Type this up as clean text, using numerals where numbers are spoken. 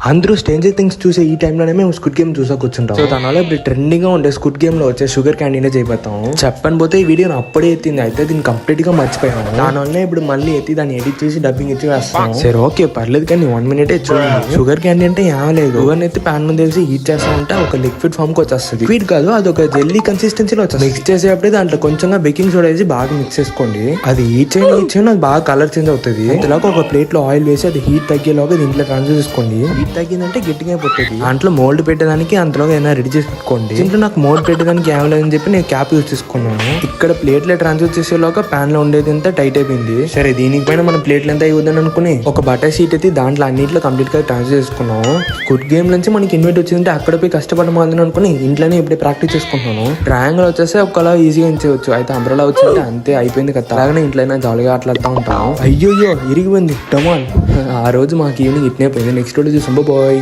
అందరూ stranger things చూసే ఈ టైంలోనే మేము స్క్విడ్ గేమ్ చూసా కూర్చుంటాం. సో దానివల్ల ఇప్పుడు ట్రెండింగ్ గా ఉండే స్క్విడ్ గేమ్ లో వచ్చే షుగర్ క్యాండీనే చేయబోతాం. చెప్పని పోతే ఈ వీడియోని అప్పుడే ఎత్తింది, అయితే దీన్ని కంప్లీట్ గా మర్చిపోయాము. దానివల్ల ఇప్పుడు మళ్ళీ ఎత్తి దాన్ని ఎడిట్ చేసి డబ్బింగ్ ఇచ్చి వేస్తాం. సరే ఓకే పర్లేదు, కానీ 1 minute చూడండి. షుగర్ క్యాండీ అంటే ఏమలేదు, షుగర్ ఎత్తి ప్యాన్ మీద వేసి హీట్ చేస్తా ఉంటే ఒక లిక్విడ్ ఫామ్ కి వచ్చేస్తుంది. లిక్విడ్ కాదు, అది ఒక జెల్లీ కన్సిస్టెన్సీలో వచ్చేస్తుంది. మిక్స్ చేసేటప్పుడు దాంట్లో కొంచెంగా బేకింగ్ సోడా వేసి బాగా మిక్స్ చేసుకోండి. అది హీట్ చేయండి అది బాగా కలర్ చేంజ్ అవుతుంది. ఇంతలోకి ఒక ప్లేట్ లో ఆయిల్ వేసి అది హీట్ తగ్గేలోగా దీంట్లో ట్రాన్స్ఫర్ చేసుకోండి. హీట్ తగ్గిందంటే గట్టిగా అయిపోతుంది. దాంట్లో మోల్డ్ పెట్టేదానికి అంతలోగా ఏమైనా రెడీ చేసి పెట్టుకోండి. దీంట్లో నాకు మోల్డ్ పెట్టేదానికి ఏం లేదని చెప్పి నేను క్యాప్ యూజ్ చేసుకున్నాను. ఇక్కడ ప్లేట్ లో ట్రాన్స్ఫర్ చేసేలోగా ప్యాన్ లో ఉండేది అంతా టైట్ అయిపోయింది. సరే దీనిపైన మనం ప్లేట్లు ఎంత అయిపోద్దని అనుకుని ఒక బటర్ షీట్ అయితే దాంట్లో అన్నింటిలో కంప్లీట్ గా ట్రాన్స్ఫర్ చేసుకున్నాము. స్క్విడ్ గేమ్ నుంచి మనకి ఇన్వైట్ వచ్చిందంటే అక్కడ పోయి కష్టపడమాలని అనుకుని ఇంట్లోనే ఇప్పుడే ప్రాక్టీస్ చేసుకుంటున్నాను. ట్రయాంగిల్ వచ్చేస్తే ఒకలా ఈజీగా ఎంచవచ్చు, అయితే అంబ్రెలా వచ్చిందంటే అంతే అయిపోయింది కదా. అలాగనే ఇంట్లో జాలీగా ఆటలాడుతూ ఉంటాం. అయ్యో ఇరిగిపోయింది టమాన్. ఆ రోజు మాకు ఈవినింగ్ ఇట్నే పోయింది. నెక్స్ట్ రోజు చూసాం బాయ్.